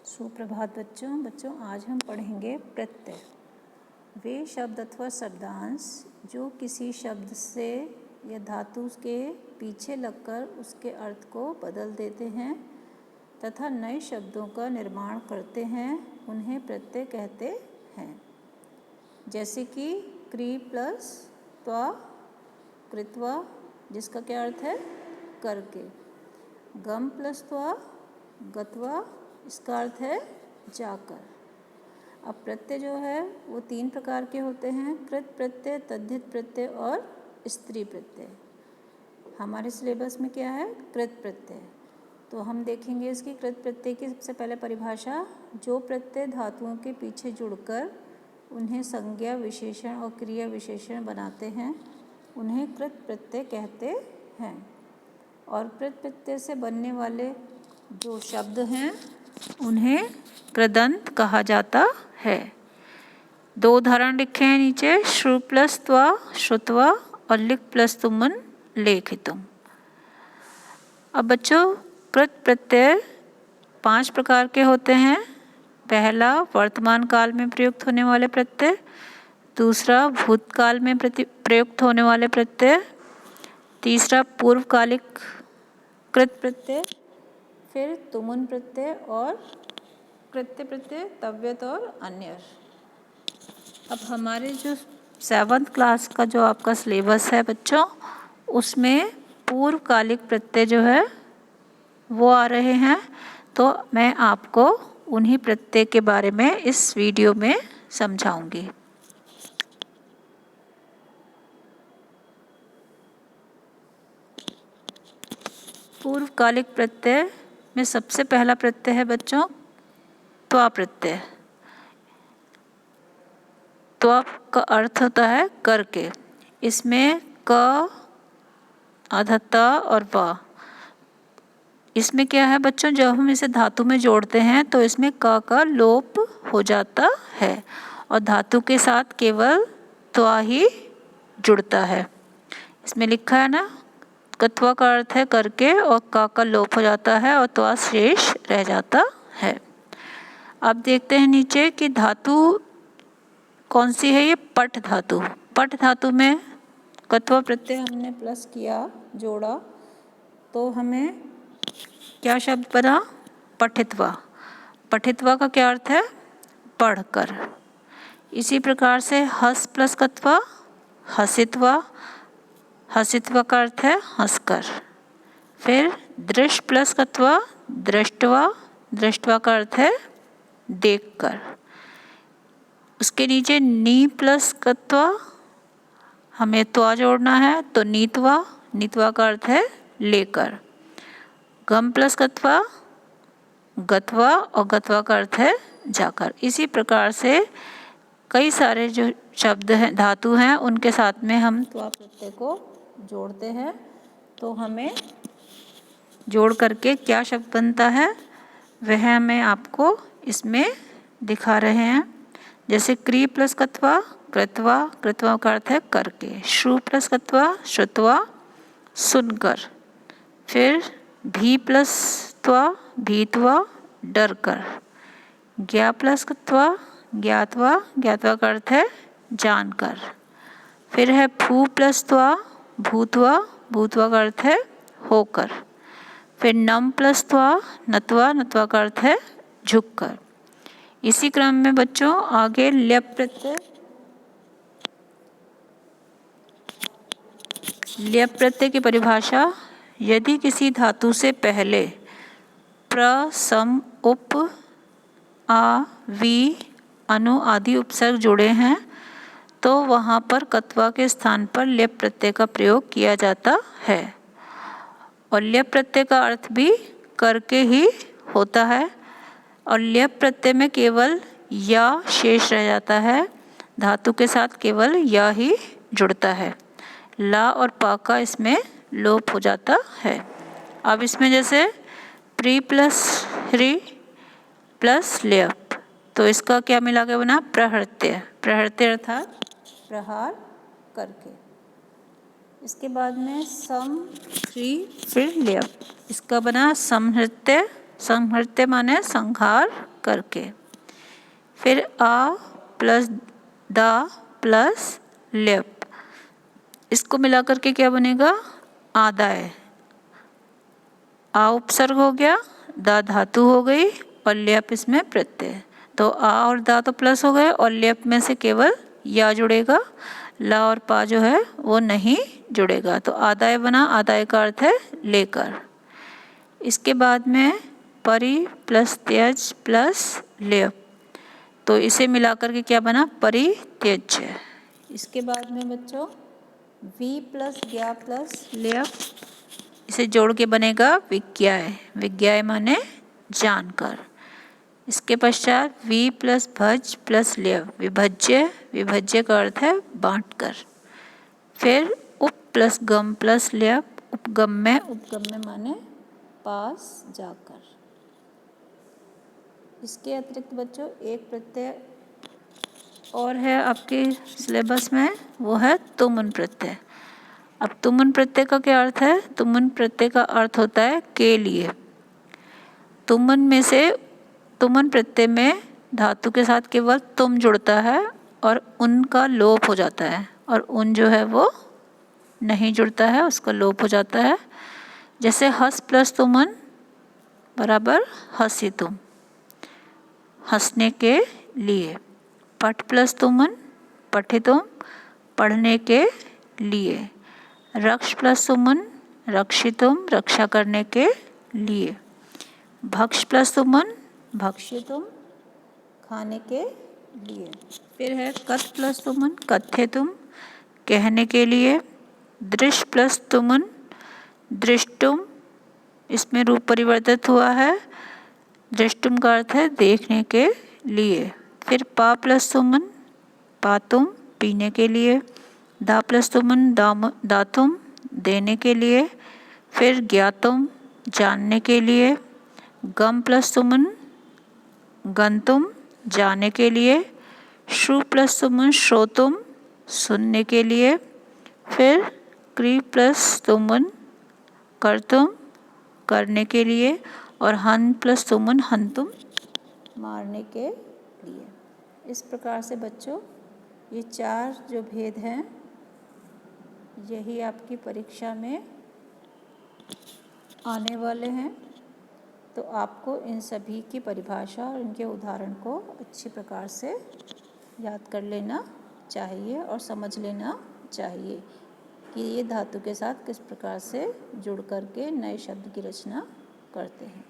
सुप्रभात बच्चों आज हम पढ़ेंगे प्रत्यय। वे शब्द अथवा शब्दांश जो किसी शब्द से या धातु के पीछे लगकर उसके अर्थ को बदल देते हैं तथा नए शब्दों का निर्माण करते हैं, उन्हें प्रत्यय कहते हैं। जैसे कि क्री प्लस त्वा कृत्वा, जिसका क्या अर्थ है करके। गम प्लस त्वा गत्वा, इसका अर्थ है जाकर। अब प्रत्यय जो है वो 3 प्रकार के होते हैं, कृत प्रत्यय, तद्धित प्रत्यय और स्त्री प्रत्यय। हमारे सिलेबस में क्या है कृत प्रत्यय, तो हम देखेंगे इसकी कृत प्रत्यय की सबसे पहले परिभाषा। जो प्रत्यय धातुओं के पीछे जुड़कर उन्हें संज्ञा विशेषण और क्रिया विशेषण बनाते हैं, उन्हें कृत प्रत्यय कहते हैं। और कृत प्रत्यय से बनने वाले जो शब्द हैं उन्हें कृदंत कहा जाता है। 2 उदाहरण लिखे हैं नीचे, श्रु प्लस त्वा श्रुत्वा और लिख प्लस तुमन लेखितुम। अब बच्चों कृत प्रत्यय 5 प्रकार के होते हैं। पहला वर्तमान काल में प्रयुक्त होने वाले प्रत्यय, दूसरा भूतकाल में प्रयुक्त होने वाले प्रत्यय, तीसरा पूर्वकालिक कृत प्रत्यय, फिर तुमुन प्रत्यय और कृत्य प्रत्यय, तव्यत और अन्य। अब हमारे जो 7th क्लास का जो आपका सिलेबस है बच्चों, उसमें पूर्वकालिक प्रत्यय जो है वो आ रहे हैं, तो मैं आपको उन्हीं प्रत्यय के बारे में इस वीडियो में समझाऊंगी। पूर्वकालिक प्रत्यय में सबसे पहला प्रत्यय है बच्चों त्वा प्रत्यय। त्वा का अर्थ होता है करके। इसमें क, अधता और वा, इसमें क्या है बच्चों, जब हम इसे धातु में जोड़ते हैं तो इसमें क का लोप हो जाता है और धातु के साथ केवल त्वा ही जुड़ता है। इसमें लिखा है ना, कत्वा का अर्थ है करके और का लोप हो जाता है और त्वा शेष रह जाता है। अब देखते हैं नीचे कि धातु कौन सी है, ये पठ धातु। पठ धातु में कत्वा प्रत्यय हमने प्लस किया, जोड़ा, तो हमें क्या शब्द बना, पठित्वा। पठित्वा का क्या अर्थ है, पढ़कर। इसी प्रकार से हस प्लस कत्वा हसित्वा, हसित्वा का अर्थ है हंसकर। फिर दृश प्लस कत्वा दृष्टवा, दृष्टवा का अर्थ है देखकर। उसके नीचे नी प्लस कत्वा, हमें त्वा जोड़ना है तो नीतवा, नीतवा का अर्थ है लेकर। गम प्लस कत्वा गत्वा और गत्वा का अर्थ है जाकर। इसी प्रकार से कई सारे जो शब्द हैं, धातु हैं, उनके साथ में हम त्वा प्रत्यय को जोड़ते हैं, तो हमें जोड़ करके क्या शब्द बनता है वह हमें आपको इसमें दिखा रहे हैं। जैसे क्री प्लस कत्वा कृत्वा, कृत्वा का अर्थ है करके। श्रु प्लस कत्वा श्रुत्वा, सुनकर। फिर भी प्लस त्वा भीत्वा, डर कर। ज्ञा प्लस कत्वा ज्ञातवा, ज्ञातवा का अर्थ है जानकर। फिर है भू प्लस त्वा भूतवा, भूतवा का अर्थ है होकर। फिर नम प्लस त्वा नत्वा, नत्वा का अर्थ है झुककर। इसी क्रम में बच्चों आगे ल्यप प्रत्यय। ल्यप प्रत्यय की परिभाषा, यदि किसी धातु से पहले प्र, सम, उप, आ, वी, अनु आदि उपसर्ग जुड़े हैं तो वहाँ पर कत्वा के स्थान पर ल्यप प्रत्यय का प्रयोग किया जाता है। और ल्यप प्रत्यय का अर्थ भी करके ही होता है और ल्यप प्रत्यय में केवल या शेष रह जाता है, धातु के साथ केवल या ही जुड़ता है। ला और पा का इसमें लोप हो जाता है। अब इसमें जैसे प्री प्लस ह्री प्लस ल्यप, तो इसका क्या मिला के बना प्रहृत्य। प्रहृत्य अर्थात प्रहार करके। इसके बाद में सम ह्री फिर ल्यप, इसका बना समहृत्य संहृत्य माने संहार करके। फिर आ प्लस दा प्लस ल्यप, इसको मिला करके क्या बनेगा? आदाय। आ उपसर्ग हो गया, दा धातु हो गई और ल्यप इसमें प्रत्यय। तो आ और दा तो प्लस हो गए और ल्यप में से केवल या जुड़ेगा, ला और पा जो है वो नहीं जुड़ेगा। तो आदाय बना, आदाय का अर्थ है लेकर। इसके बाद में परि प्लस त्यज प्लस ल्यप, तो इसे मिलाकर के क्या बना? परित्यज्य। इसके बाद में बच्चों वी प्लस ज्ञा प्लस ल्यप, इसे जोड़ के बनेगा विज्ञाय। विज्ञाय माने जानकर। इसके पश्चात वी प्लस भज प्लस ल्यप, विभज्य। विभज्य का अर्थ है बांटकर। फिर उप प्लस गम प्लस ल्यप, उपगम्य। उपगम्य माने पास जाकर। इसके अतिरिक्त बच्चों एक प्रत्यय और है आपके सिलेबस में, वो है तुमुन प्रत्यय। अब तुमुन प्रत्यय का क्या अर्थ है? तुमुन प्रत्यय का अर्थ होता है के लिए। तुमुन में से, तुमुन प्रत्यय में धातु के साथ केवल तुम जुड़ता है और उन का लोप हो जाता है, और उन जो है वो नहीं जुड़ता है, उसका लोप हो जाता है। जैसे हस प्लस तुमुन बराबर हसी तुम, हंसने के लिए। पठ प्लस तुमुन पठितुम, पढ़ने के लिए। रक्ष प्लस तुमुन रक्षितुम, रक्षा करने के लिए। भक्ष प्लस तुमुन भक्षितुम, खाने के लिए। फिर है कथ प्लस तुमुन कथ्यतुम, कहने के लिए। दृश प्लस तुमुन दृष्टुम, इसमें रूप परिवर्तित हुआ है, दृष्टुम का अर्थ है देखने के लिए। फिर पा प्लस तुमुन पातुम, पीने के लिए। दा प्लस तुमुन दातुम, देने के लिए। फिर ज्ञातुम, जानने के लिए। गम प्लस तुमुन गंतुम, जाने के लिए। श्रु प्लस तुमुन श्रोतुम, सुनने के लिए। फिर क्री प्लस तुमुन कर्तुम, करने के लिए। और हन प्लस तुमुन हंतुम, मारने के लिए। इस प्रकार से बच्चों ये चार जो भेद हैं, यही आपकी परीक्षा में आने वाले हैं। तो आपको इन सभी की परिभाषा और इनके उदाहरण को अच्छी प्रकार से याद कर लेना चाहिए और समझ लेना चाहिए कि ये धातु के साथ किस प्रकार से जुड़ करके नए शब्द की रचना करते हैं।